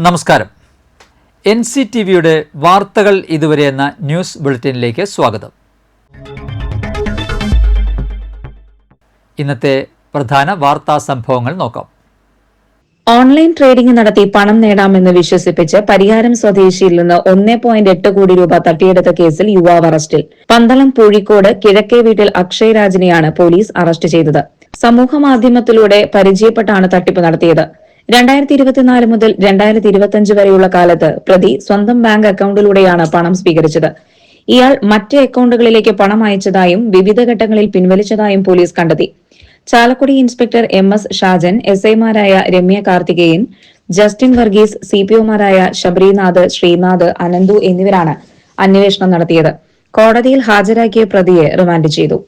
നമസ്കാരം. NCTVയുടെ വാർത്തകൾ ഇതുവരെ എന്ന ന്യൂസ് ബുള്ളറ്റിനിലേക്ക് സ്വാഗതം. ഇന്നത്തെ പ്രധാന വാർത്താ സംഭവങ്ങൾ നോക്കാം. ഓൺലൈൻ ട്രേഡിംഗ് നടത്തി പണം നേടാമെന്ന് വിശ്വസിപ്പിച്ച് പരിയാരം സ്വദേശിയിൽ നിന്ന് 1.8 കോടി രൂപ തട്ടിയെടുത്ത കേസിൽ യുവാവ് അറസ്റ്റിൽ. പന്തളം പൂഴിക്കോട് കിഴക്കേ വീട്ടിൽ അക്ഷയ് രാജിനെയാണ് പോലീസ് അറസ്റ്റ് ചെയ്തത്. സമൂഹമാധ്യമത്തിലൂടെ പരിചയപ്പെട്ടാണ് തട്ടിപ്പ് നടത്തിയത്. 2024 മുതൽ 2025 വരെയുള്ള കാലത്ത് പ്രതി സ്വന്തം ബാങ്ക് അക്കൌണ്ടിലൂടെയാണ് പണം സ്വീകരിച്ചത്. ഇയാൾ മറ്റ് അക്കൌണ്ടുകളിലേക്ക് പണം അയച്ചതായും വിവിധ ഘട്ടങ്ങളിൽ പിൻവലിച്ചതായും പോലീസ് കണ്ടെത്തി. Chalakudy inspector MS Shajan, SI മാരായ രമ്യ കാർത്തികേയൻ, ജസ്റ്റിൻ വർഗീസ്, CPOമാരായ ശബരിനാഥ്, ശ്രീനാഥ്, അനന്തു എന്നിവരാണ് അന്വേഷണം നടത്തിയത്. കോടതിയിൽ ഹാജരാക്കിയ പ്രതിയെ റിമാൻഡ് ചെയ്തു.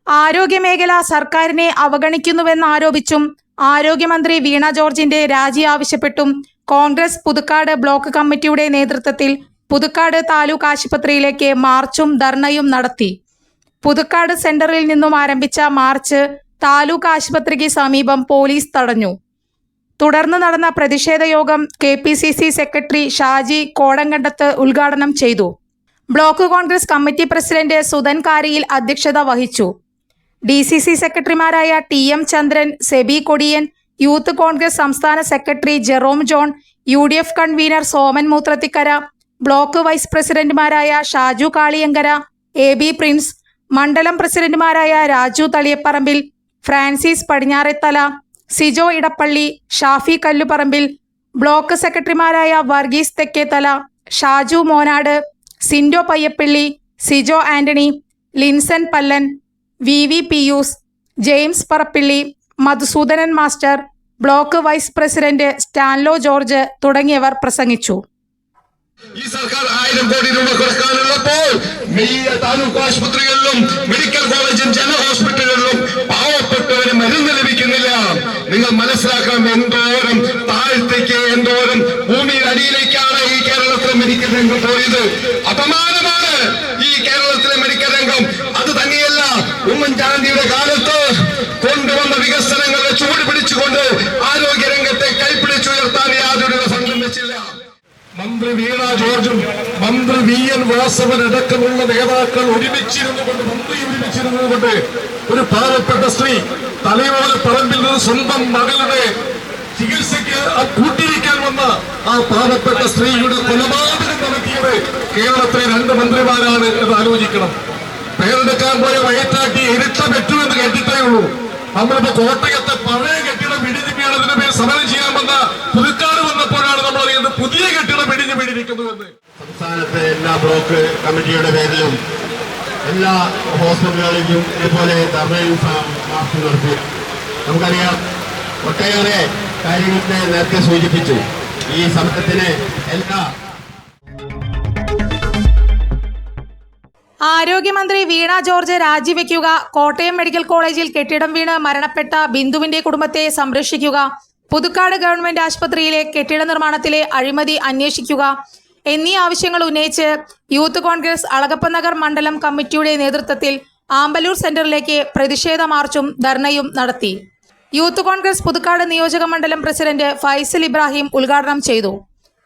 ആരോഗ്യമേഖല സർക്കാരിനെ അവഗണിക്കുന്നുവെന്നാരോപിച്ചും ആരോഗ്യമന്ത്രി വീണ ജോർജിന്റെ രാജി ആവശ്യപ്പെട്ടും കോൺഗ്രസ് പുതുക്കാട് ബ്ലോക്ക് കമ്മിറ്റിയുടെ നേതൃത്വത്തിൽ പുതുക്കാട് താലൂക്ക് ആശുപത്രിയിലേക്ക് മാർച്ചും ധർണയും നടത്തി. പുതുക്കാട് സെന്ററിൽ നിന്നും ആരംഭിച്ച മാർച്ച് താലൂക്ക് ആശുപത്രിക്ക് സമീപം പോലീസ് തടഞ്ഞു. തുടർന്ന് നടന്ന പ്രതിഷേധ യോഗം KPCC സെക്രട്ടറി ഷാജി കോടങ്കണ്ടത്ത് ഉദ്ഘാടനം ചെയ്തു. Block Congress committee president Sudhan Kariyil അധ്യക്ഷത വഹിച്ചു. DCC സെക്രട്ടറിമാരായ TM ചന്ദ്രൻ, സെബി കൊടിയൻ, യൂത്ത് കോൺഗ്രസ് സംസ്ഥാന secretary Jerome John, UDF convener Soman Moothrathikkara, block vice പ്രസിഡന്റുമാരായ ഷാജു കാളിയങ്കര, AB പ്രിൻസ്, മണ്ഡലം പ്രസിഡന്റുമാരായ രാജു തളിയപ്പറമ്പിൽ, ഫ്രാൻസിസ് പടിഞ്ഞാറെത്തല, സിജോ ഇടപ്പള്ളി, ഷാഫി കല്ലുപറമ്പിൽ, ബ്ലോക്ക് സെക്രട്ടറിമാരായ Varghese Thekkethala, Shaju Monad, Sindo Payyappilly, Sijo Antony, Linson Pallan, VV Pius, James Parappilly, Madhusoodanan master, block vice president Stanlo George തുടങ്ങിയവർ പ്രസംഗിച്ചു. ഈ സർക്കാർ 1000 കോടി രൂപ കൊടുക്കാനുള്ളപ്പോൾ താലൂക്ക് ആശുപത്രികളിലും മെഡിക്കൽ കോളേജും ജനഹോസ്പിറ്റലുകളിലും പാവപ്പെട്ടവന് മരുന്ന് ലഭിക്കുന്നില്ല. നിങ്ങൾ മനസ്സിലാക്കണം, എന്തോരം താഴ്ത്തേക്ക്, എന്തോരം ഭൂമിയുടെ അടിയിലേക്കാണ് ഈ കേരളത്തിലെ മെഡിക്കൽ രംഗം പോയത്. അപമാനമാണ് ഈ കേരളത്തിലെ മെഡിക്കൽ രംഗം. അത് തന്നെയല്ല, ഉമ്മൻചാണ്ടിയുടെ കാലത്ത് കൊണ്ടുവന്ന വികസനങ്ങളുടെ ചൂട് പിടിച്ചുകൊണ്ട് ആരോഗ്യ രംഗത്തെ കൈപ്പിടിച്ചുയർത്താൻ യാതൊരു സംഘം വെച്ചില്ല. മന്ത്രി വീണ ജോർജും മന്ത്രി VN വാസവൻ അടക്കമുള്ള നേതാക്കൾ ഒരുമിച്ചിരുന്നുകൊണ്ട് ഒരു പാവപ്പെട്ട സ്ത്രീ തലയോല പറമ്പിൽ നിന്ന് സ്വന്തം മകളുടെ ചികിത്സയ്ക്ക് കൂട്ടിരിക്കാൻ വന്ന ആ പാവപ്പെട്ട സ്ത്രീയുടെ കൊലപാതകം നടത്തിയത് കേരളത്തിലെ 2 മന്ത്രിമാരാണ് എന്ന് ആലോചിക്കണം. പേരെടുക്കാൻ പോയ വയറ്റാട്ടി എരിട്ട പറ്റുമെന്ന് കേട്ടിട്ടേ ഉള്ളൂ. നമ്മളിപ്പോ കോട്ടയത്തെ പഴയ കെട്ടിടം ഇടിഞ്ഞു വീണതിന് പേര് സമരം ചെയ്യാൻ വന്ന പുതുക്കാട് വന്നപ്പോഴാണ് നമ്മൾ അറിയുന്നത് പുതിയ കെട്ടിടം ഇടിഞ്ഞു വീണിരിക്കുന്നുവെന്ന്. സംസ്ഥാനത്തെ എല്ലാ ബ്ലോക്ക് കമ്മിറ്റിയുടെ പേരിലും എല്ലാ ഹോസ്പിറ്റലുകളിലും ഇതുപോലെ ധർണയും മാർച്ചും നടത്തി. നമുക്കറിയാം, ഒട്ടേറെ കാര്യങ്ങളെ നേരത്തെ സൂചിപ്പിച്ചു. ഈ സമരത്തിന് എല്ലാ ആരോഗ്യമന്ത്രി വീണ ജോർജ് രാജിവെക്കുക, കോട്ടയം മെഡിക്കൽ കോളേജിൽ കെട്ടിടം വീണ് മരണപ്പെട്ട ബിന്ദുവിന്റെ കുടുംബത്തെ സംരക്ഷിക്കുക, പുതുക്കാട് ഗവൺമെന്റ് ആശുപത്രിയിലെ കെട്ടിട നിർമ്മാണത്തിലെ അഴിമതി അന്വേഷിക്കുക എന്നീ ആവശ്യങ്ങൾ ഉന്നയിച്ച് യൂത്ത് കോൺഗ്രസ് അളഗപ്പനഗർ മണ്ഡലം കമ്മിറ്റിയുടെ നേതൃത്വത്തിൽ ആമ്പലൂർ സെന്ററിലേക്ക് പ്രതിഷേധ മാർച്ചും ധർണയും നടത്തി. യൂത്ത് കോൺഗ്രസ് പുതുക്കാട് നിയോജക മണ്ഡലം പ്രസിഡന്റ് ഫൈസൽ ഇബ്രാഹിം ഉദ്ഘാടനം ചെയ്തു.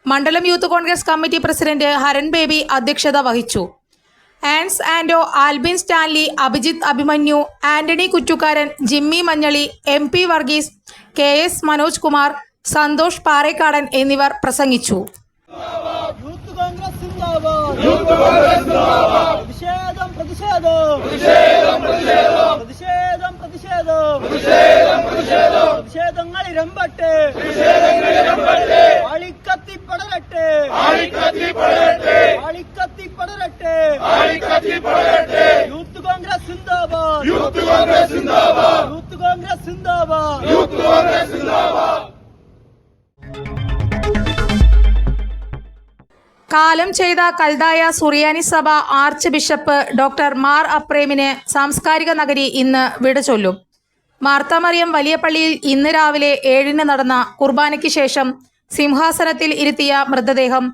മണ്ഡലം youth Congress committee president Haran Baby അധ്യക്ഷത വഹിച്ചു. ആൻസ് ആൻഡോ, ആൽബിൻ സ്റ്റാൻലി, അഭിജിത്ത് അഭിമന്യു, ആന്റണി കുറ്റുകാരൻ, ജിമ്മി മഞ്ഞളി, MP വർഗീസ്, KS മനോജ് കുമാർ, സന്തോഷ് പാറേക്കാടൻ എന്നിവർ പ്രസംഗിച്ചു. യൂത്ത് കോൺഗ്രസ് സിന്ദാബാദ്, യൂത്ത് കോൺഗ്രസ് സിന്ദാബാദ്, യൂത്ത് കോൺഗ്രസ് സിന്ദാബാദ്, യൂത്ത് കോൺഗ്രസ് സിന്ദാബാദ്. കാലം ചെയ്ത കൽദായ സുറിയാനി സഭ ആർച്ച് ബിഷപ്പ് ഡോക്ടർ മാർ അപ്രേമിന് സാംസ്കാരിക നഗരി ഇന്ന് വിട ചൊല്ലും. മാർത്താമറിയം വലിയ പള്ളിയിൽ ഇന്ന് രാവിലെ 7-ന് നടന്ന കുർബാനയ്ക്ക് ശേഷം സിംഹാസനത്തിൽ ഇരുത്തിയ മൃതദേഹം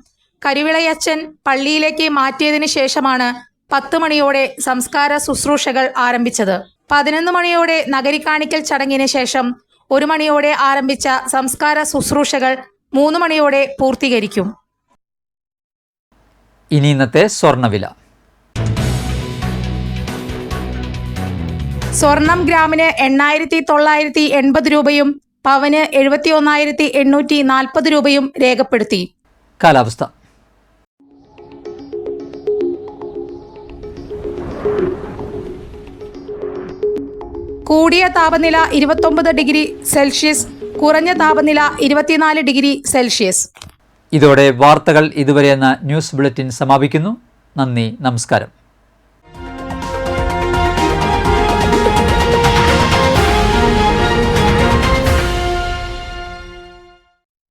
കരിവിളയച്ചൻ പള്ളിയിലേക്ക് മാറ്റിയതിനു ശേഷമാണ് 10 മണിയോടെ സംസ്കാര ശുശ്രൂഷകൾ ആരംഭിച്ചത്. 11 മണിയോടെ നഗരിക്കാണിക്കൽ ചടങ്ങിന് ശേഷം 1 മണിയോടെ ആരംഭിച്ച സംസ്കാര ശുശ്രൂഷകൾ 3 മണിയോടെ പൂർത്തീകരിക്കും. ഇനി ഇന്നത്തെ സ്വർണ്ണവില. സ്വർണം ഗ്രാമിന് 8,980 രൂപയും പവന് 71,840 രൂപയും രേഖപ്പെടുത്തി. കാലാവസ്ഥ. കൂടിയ താപനില 29 ഡിഗ്രി സെൽഷ്യസ്, കുറഞ്ഞ താപനില 24 ഡിഗ്രി സെൽഷ്യസ്. ഇതോടെ വാർത്തകൾ ഇതുവരെ എന്ന ന്യൂസ് ബുള്ളറ്റിൻ സമാപിക്കുന്നു. നന്ദി, നമസ്കാരം.